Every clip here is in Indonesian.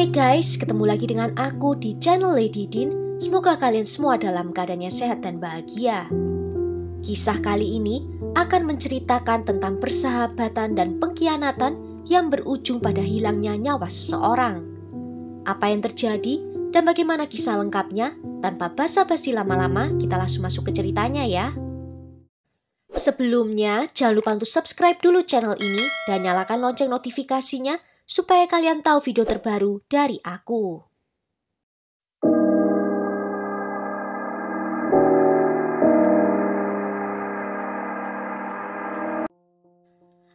Hai guys, ketemu lagi dengan aku di channel Lady Din. Semoga kalian semua dalam keadaannya sehat dan bahagia. Kisah kali ini akan menceritakan tentang persahabatan dan pengkhianatan yang berujung pada hilangnya nyawa seseorang. Apa yang terjadi dan bagaimana kisah lengkapnya? Tanpa basa-basi lama-lama, kita langsung masuk ke ceritanya ya. Sebelumnya, jangan lupa untuk subscribe dulu channel ini dan nyalakan lonceng notifikasinya supaya kalian tahu video terbaru dari aku.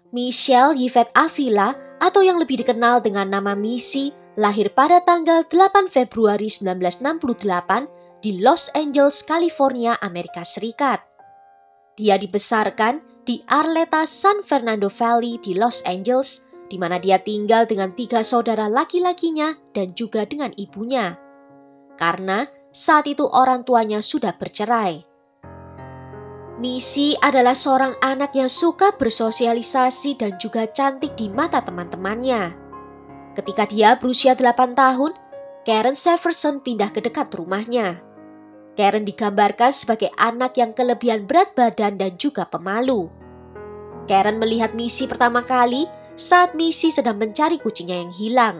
Michelle Yvette Avila atau yang lebih dikenal dengan nama Missy lahir pada tanggal 8 Februari 1968 di Los Angeles, California, Amerika Serikat. Dia dibesarkan di Arleta, San Fernando Valley di Los Angeles, di mana dia tinggal dengan 3 saudara laki-lakinya dan juga dengan ibunya. Karena saat itu orang tuanya sudah bercerai. Missy adalah seorang anak yang suka bersosialisasi dan juga cantik di mata teman-temannya. Ketika dia berusia 8 tahun, Karen Severson pindah ke dekat rumahnya. Karen digambarkan sebagai anak yang kelebihan berat badan dan juga pemalu. Karen melihat Missy pertama kali saat Missy sedang mencari kucingnya yang hilang.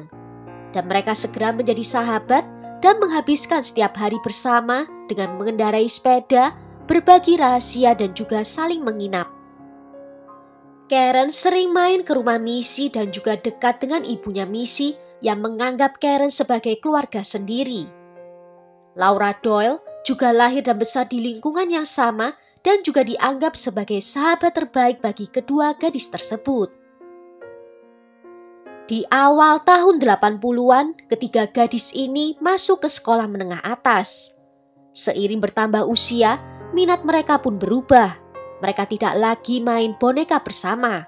Dan mereka segera menjadi sahabat dan menghabiskan setiap hari bersama dengan mengendarai sepeda, berbagi rahasia dan juga saling menginap. Karen sering main ke rumah Missy dan juga dekat dengan ibunya Missy yang menganggap Karen sebagai keluarga sendiri. Laura Doyle juga lahir dan besar di lingkungan yang sama dan juga dianggap sebagai sahabat terbaik bagi kedua gadis tersebut. Di awal tahun 80-an, ketiga gadis ini masuk ke sekolah menengah atas. Seiring bertambah usia, minat mereka pun berubah. Mereka tidak lagi main boneka bersama.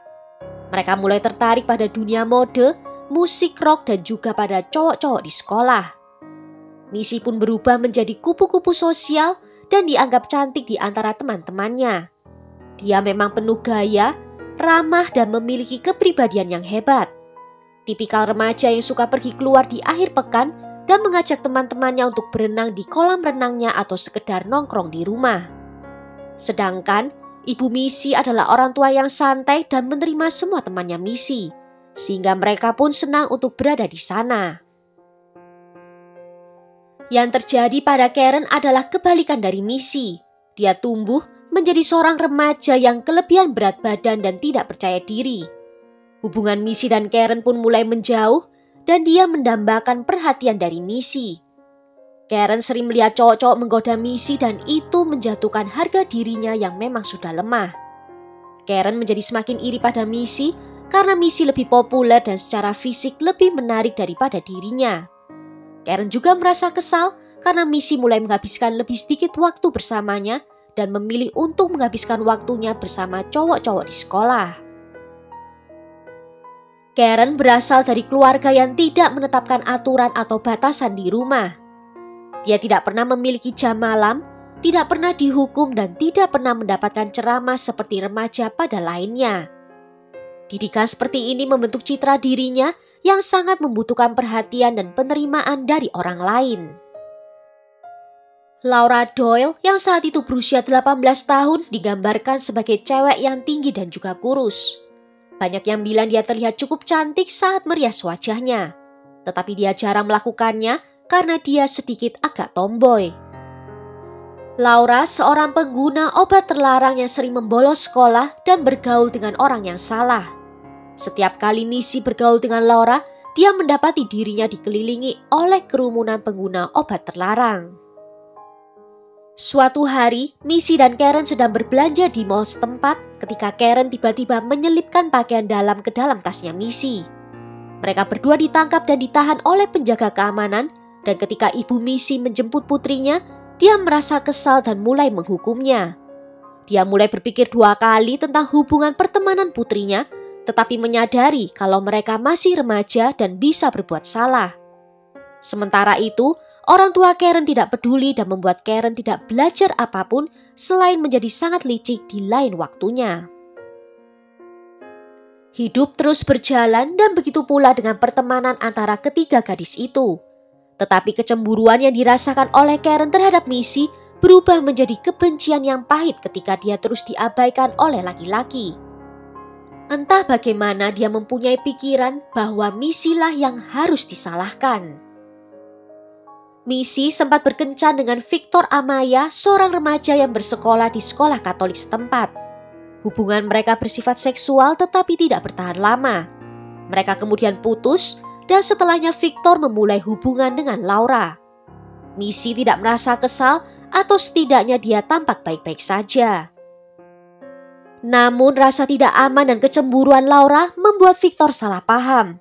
Mereka mulai tertarik pada dunia mode, musik rock dan juga pada cowok-cowok di sekolah. Missy pun berubah menjadi kupu-kupu sosial dan dianggap cantik di antara teman-temannya. Dia memang penuh gaya, ramah dan memiliki kepribadian yang hebat. Tipikal remaja yang suka pergi keluar di akhir pekan dan mengajak teman-temannya untuk berenang di kolam renangnya atau sekedar nongkrong di rumah. Sedangkan ibu Missy adalah orang tua yang santai dan menerima semua temannya Missy, sehingga mereka pun senang untuk berada di sana. Yang terjadi pada Karen adalah kebalikan dari Missy. Dia tumbuh menjadi seorang remaja yang kelebihan berat badan dan tidak percaya diri. Hubungan Missy dan Karen pun mulai menjauh dan dia mendambakan perhatian dari Missy. Karen sering melihat cowok-cowok menggoda Missy dan itu menjatuhkan harga dirinya yang memang sudah lemah. Karen menjadi semakin iri pada Missy karena Missy lebih populer dan secara fisik lebih menarik daripada dirinya. Karen juga merasa kesal karena Missy mulai menghabiskan lebih sedikit waktu bersamanya dan memilih untuk menghabiskan waktunya bersama cowok-cowok di sekolah. Karen berasal dari keluarga yang tidak menetapkan aturan atau batasan di rumah. Dia tidak pernah memiliki jam malam, tidak pernah dihukum dan tidak pernah mendapatkan ceramah seperti remaja pada lainnya. Didikan seperti ini membentuk citra dirinya yang sangat membutuhkan perhatian dan penerimaan dari orang lain. Laura Doyle yang saat itu berusia 18 tahun digambarkan sebagai cewek yang tinggi dan juga kurus. Banyak yang bilang dia terlihat cukup cantik saat merias wajahnya. Tetapi dia jarang melakukannya karena dia sedikit agak tomboy. Laura seorang pengguna obat terlarang yang sering membolos sekolah dan bergaul dengan orang yang salah. Setiap kali Missy bergaul dengan Laura, dia mendapati dirinya dikelilingi oleh kerumunan pengguna obat terlarang. Suatu hari, Missy dan Karen sedang berbelanja di mall setempat ketika Karen tiba-tiba menyelipkan pakaian dalam ke dalam tasnya Missy. Mereka berdua ditangkap dan ditahan oleh penjaga keamanan dan ketika ibu Missy menjemput putrinya, dia merasa kesal dan mulai menghukumnya. Dia mulai berpikir 2 kali tentang hubungan pertemanan putrinya, tetapi menyadari kalau mereka masih remaja dan bisa berbuat salah. Sementara itu, orang tua Karen tidak peduli dan membuat Karen tidak belajar apapun selain menjadi sangat licik di lain waktunya. Hidup terus berjalan dan begitu pula dengan pertemanan antara ketiga gadis itu. Tetapi kecemburuan yang dirasakan oleh Karen terhadap Missy berubah menjadi kebencian yang pahit ketika dia terus diabaikan oleh laki-laki. Entah bagaimana dia mempunyai pikiran bahwa Missy lah yang harus disalahkan. Missy sempat berkencan dengan Victor Amaya, seorang remaja yang bersekolah di sekolah Katolik setempat. Hubungan mereka bersifat seksual tetapi tidak bertahan lama. Mereka kemudian putus dan setelahnya Victor memulai hubungan dengan Laura. Missy tidak merasa kesal atau setidaknya dia tampak baik-baik saja. Namun rasa tidak aman dan kecemburuan Laura membuat Victor salah paham.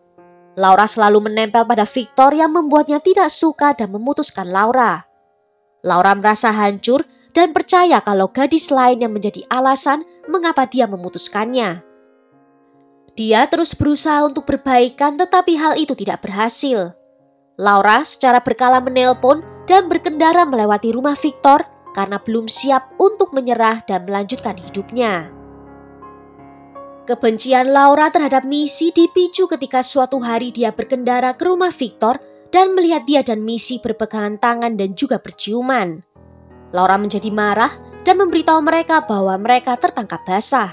Laura selalu menempel pada Victor yang membuatnya tidak suka dan memutuskan Laura. Laura merasa hancur dan percaya kalau gadis lain yang menjadi alasan mengapa dia memutuskannya. Dia terus berusaha untuk berbaikan tetapi hal itu tidak berhasil. Laura secara berkala menelpon dan berkendara melewati rumah Victor karena belum siap untuk menyerah dan melanjutkan hidupnya. Kebencian Laura terhadap Missy dipicu ketika suatu hari dia berkendara ke rumah Victor dan melihat dia dan Missy berpegangan tangan dan juga berciuman. Laura menjadi marah dan memberitahu mereka bahwa mereka tertangkap basah.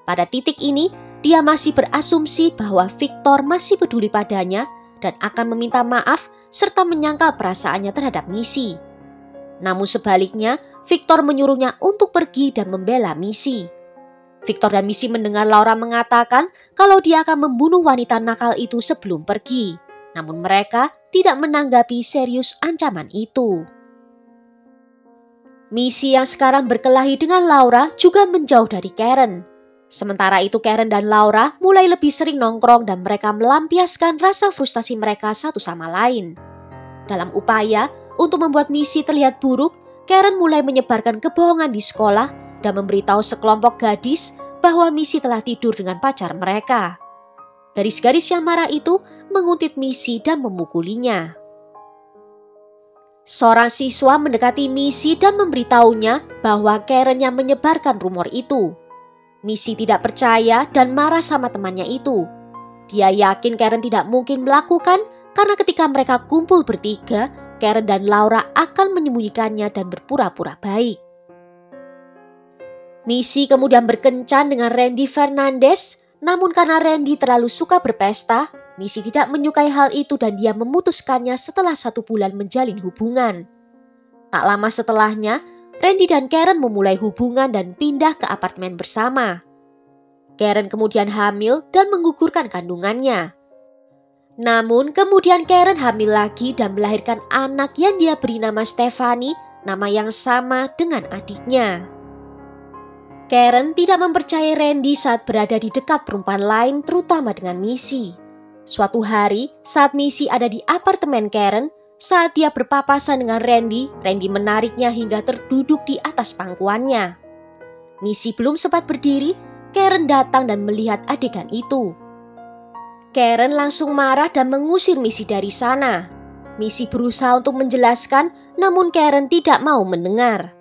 Pada titik ini, dia masih berasumsi bahwa Victor masih peduli padanya dan akan meminta maaf serta menyangkal perasaannya terhadap Missy. Namun sebaliknya, Victor menyuruhnya untuk pergi dan membela Missy. Victor dan Missy mendengar Laura mengatakan kalau dia akan membunuh wanita nakal itu sebelum pergi. Namun mereka tidak menanggapi serius ancaman itu. Missy yang sekarang berkelahi dengan Laura juga menjauh dari Karen. Sementara itu Karen dan Laura mulai lebih sering nongkrong dan mereka melampiaskan rasa frustasi mereka satu sama lain. Dalam upaya untuk membuat Missy terlihat buruk, Karen mulai menyebarkan kebohongan di sekolah dan memberitahu sekelompok gadis bahwa Missy telah tidur dengan pacar mereka. Gadis-gadis yang marah itu menguntit Missy dan memukulinya. Seorang siswa mendekati Missy dan memberitahunya bahwa Karen yang menyebarkan rumor itu. Missy tidak percaya dan marah sama temannya itu. Dia yakin Karen tidak mungkin melakukan karena ketika mereka kumpul bertiga, Karen dan Laura akan menyembunyikannya dan berpura-pura baik. Missy kemudian berkencan dengan Randy Fernandez, namun karena Randy terlalu suka berpesta, Missy tidak menyukai hal itu dan dia memutuskannya setelah 1 bulan menjalin hubungan. Tak lama setelahnya, Randy dan Karen memulai hubungan dan pindah ke apartemen bersama. Karen kemudian hamil dan menggugurkan kandungannya. Namun kemudian Karen hamil lagi dan melahirkan anak yang dia beri nama Stephanie, nama yang sama dengan adiknya. Karen tidak mempercayai Randy saat berada di dekat perempuan lain, terutama dengan Missy. Suatu hari, saat Missy ada di apartemen Karen, saat dia berpapasan dengan Randy, Randy menariknya hingga terduduk di atas pangkuannya. Missy belum sempat berdiri, Karen datang dan melihat adegan itu. Karen langsung marah dan mengusir Missy dari sana. Missy berusaha untuk menjelaskan, namun Karen tidak mau mendengar.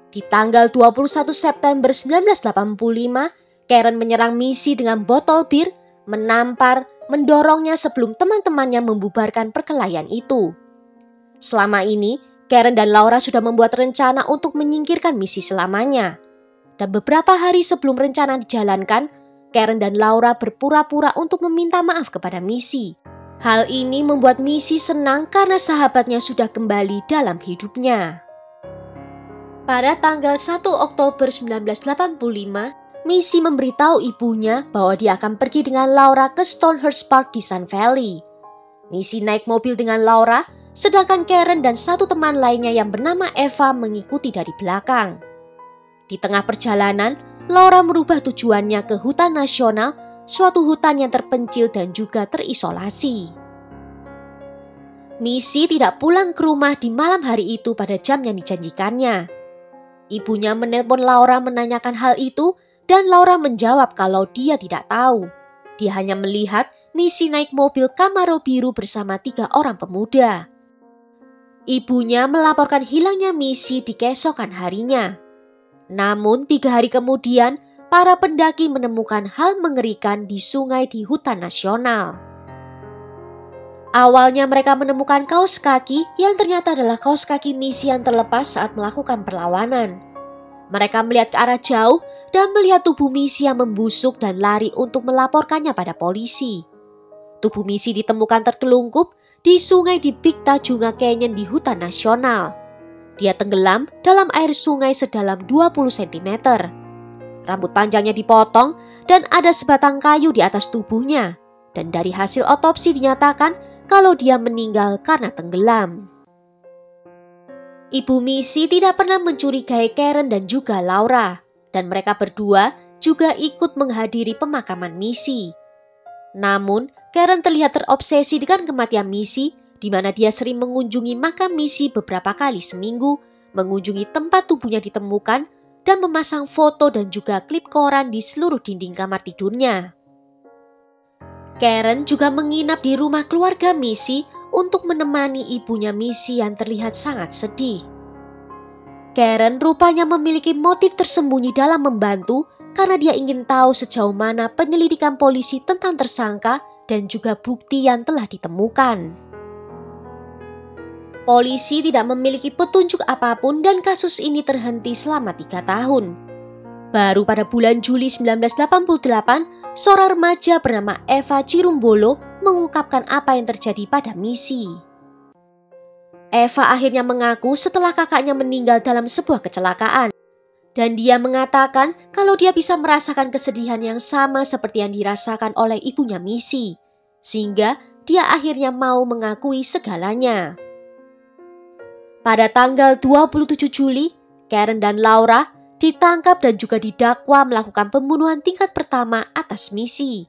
Di tanggal 21 September 1985, Karen menyerang Missy dengan botol bir, menampar, mendorongnya sebelum teman-temannya membubarkan perkelahian itu. Selama ini, Karen dan Laura sudah membuat rencana untuk menyingkirkan Missy selamanya. Dan beberapa hari sebelum rencana dijalankan, Karen dan Laura berpura-pura untuk meminta maaf kepada Missy. Hal ini membuat Missy senang karena sahabatnya sudah kembali dalam hidupnya. Pada tanggal 1 Oktober 1985, Missy memberitahu ibunya bahwa dia akan pergi dengan Laura ke Stonehurst Park di Sun Valley. Missy naik mobil dengan Laura, sedangkan Karen dan satu teman lainnya yang bernama Eva mengikuti dari belakang. Di tengah perjalanan, Laura merubah tujuannya ke hutan nasional, suatu hutan yang terpencil dan juga terisolasi. Missy tidak pulang ke rumah di malam hari itu pada jam yang dijanjikannya. Ibunya menelpon Laura menanyakan hal itu dan Laura menjawab kalau dia tidak tahu. Dia hanya melihat Missy naik mobil Camaro biru bersama 3 orang pemuda. Ibunya melaporkan hilangnya Missy di keesokan harinya. Namun 3 hari kemudian, para pendaki menemukan hal mengerikan di sungai di hutan nasional. Awalnya mereka menemukan kaos kaki yang ternyata adalah kaos kaki misi yang terlepas saat melakukan perlawanan. Mereka melihat ke arah jauh dan melihat tubuh misi yang membusuk dan lari untuk melaporkannya pada polisi. Tubuh misi ditemukan tertelungkup di sungai di Big Tajunga Canyon di hutan nasional. Dia tenggelam dalam air sungai sedalam 20 cm. Rambut panjangnya dipotong dan ada sebatang kayu di atas tubuhnya. Dan dari hasil otopsi dinyatakan kalau dia meninggal karena tenggelam. Ibu misi tidak pernah mencurigai Karen dan juga Laura, dan mereka berdua juga ikut menghadiri pemakaman misi. Namun, Karen terlihat terobsesi dengan kematian misi, di mana dia sering mengunjungi makam misi beberapa kali seminggu, mengunjungi tempat tubuhnya ditemukan, dan memasang foto dan juga klip koran di seluruh dinding kamar tidurnya. Karen juga menginap di rumah keluarga misi untuk menemani ibunya misi yang terlihat sangat sedih. Karen rupanya memiliki motif tersembunyi dalam membantu karena dia ingin tahu sejauh mana penyelidikan polisi tentang tersangka dan juga bukti yang telah ditemukan. Polisi tidak memiliki petunjuk apapun dan kasus ini terhenti selama 3 tahun. Baru pada bulan Juli 1988, seorang remaja bernama Eva Cirumbolo mengungkapkan apa yang terjadi pada misi. Eva akhirnya mengaku setelah kakaknya meninggal dalam sebuah kecelakaan. Dan dia mengatakan kalau dia bisa merasakan kesedihan yang sama seperti yang dirasakan oleh ibunya misi. Sehingga dia akhirnya mau mengakui segalanya. Pada tanggal 27 Juli, Karen dan Laura ditangkap dan juga didakwa melakukan pembunuhan tingkat pertama atas misi.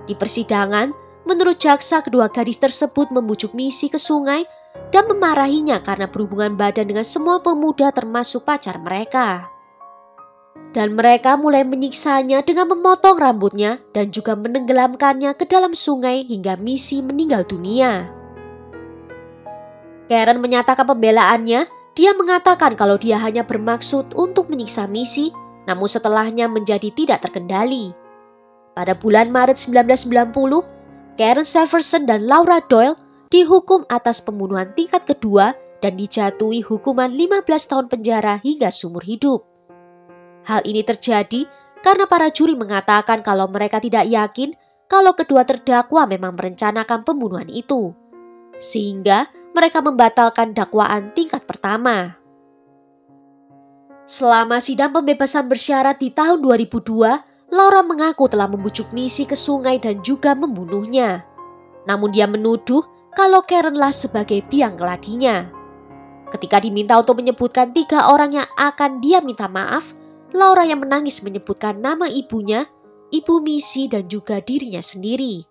Di persidangan, menurut jaksa kedua gadis tersebut membujuk misi ke sungai dan memarahinya karena berhubungan badan dengan semua pemuda termasuk pacar mereka. Dan mereka mulai menyiksanya dengan memotong rambutnya dan juga menenggelamkannya ke dalam sungai hingga misi meninggal dunia. Karen menyatakan pembelaannya. Dia mengatakan kalau dia hanya bermaksud untuk menyiksa misi, namun setelahnya menjadi tidak terkendali. Pada bulan Maret 1990, Karen Severson dan Laura Doyle dihukum atas pembunuhan tingkat kedua dan dijatuhi hukuman 15 tahun penjara hingga seumur hidup. Hal ini terjadi karena para juri mengatakan kalau mereka tidak yakin kalau kedua terdakwa memang merencanakan pembunuhan itu. Sehingga mereka membatalkan dakwaan tingkat pertama. Selama sidang pembebasan bersyarat di tahun 2002, Laura mengaku telah membujuk misi ke sungai dan juga membunuhnya. Namun dia menuduh kalau Karenlah sebagai biang keladinya. Ketika diminta untuk menyebutkan 3 orang yang akan dia minta maaf, Laura yang menangis menyebutkan nama ibunya, ibu misi dan juga dirinya sendiri.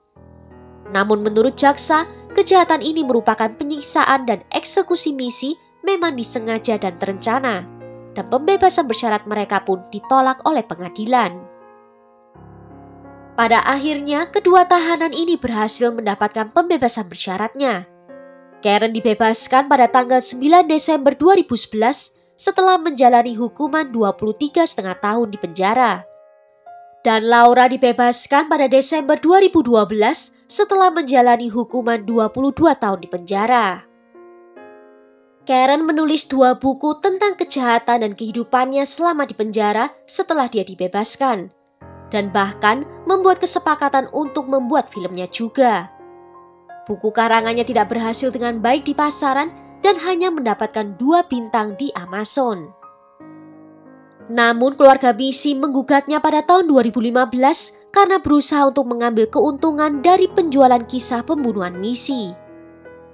Namun menurut jaksa, kejahatan ini merupakan penyiksaan dan eksekusi misi memang disengaja dan terencana. Dan pembebasan bersyarat mereka pun ditolak oleh pengadilan. Pada akhirnya, kedua tahanan ini berhasil mendapatkan pembebasan bersyaratnya. Karen dibebaskan pada tanggal 9 Desember 2011 setelah menjalani hukuman 23,5 tahun di penjara. Dan Laura dibebaskan pada Desember 2012 setelah menjalani hukuman 22 tahun di penjara. Karen menulis 2 buku tentang kejahatan dan kehidupannya selama di penjara setelah dia dibebaskan. Dan bahkan membuat kesepakatan untuk membuat filmnya juga. Buku karangannya tidak berhasil dengan baik di pasaran dan hanya mendapatkan 2 bintang di Amazon. Namun keluarga misi menggugatnya pada tahun 2015 karena berusaha untuk mengambil keuntungan dari penjualan kisah pembunuhan misi.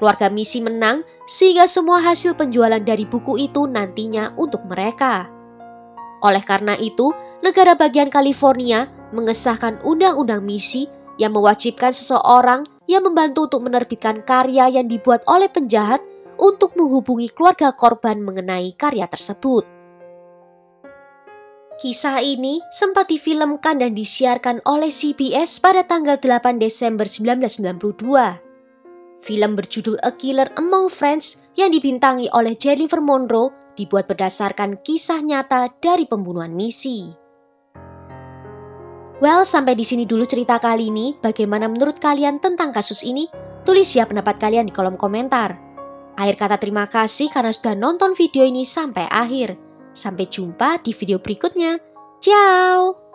Keluarga misi menang sehingga semua hasil penjualan dari buku itu nantinya untuk mereka. Oleh karena itu, negara bagian California mengesahkan undang-undang misi yang mewajibkan seseorang yang membantu untuk menerbitkan karya yang dibuat oleh penjahat untuk menghubungi keluarga korban mengenai karya tersebut. Kisah ini sempat difilmkan dan disiarkan oleh CBS pada tanggal 8 Desember 1992. Film berjudul A Killer Among Friends yang dibintangi oleh Jennifer Monroe dibuat berdasarkan kisah nyata dari pembunuhan misi. Well, sampai di sini dulu cerita kali ini. Bagaimana menurut kalian tentang kasus ini? Tulis ya pendapat kalian di kolom komentar. Akhir kata terima kasih karena sudah nonton video ini sampai akhir. Sampai jumpa di video berikutnya. Ciao!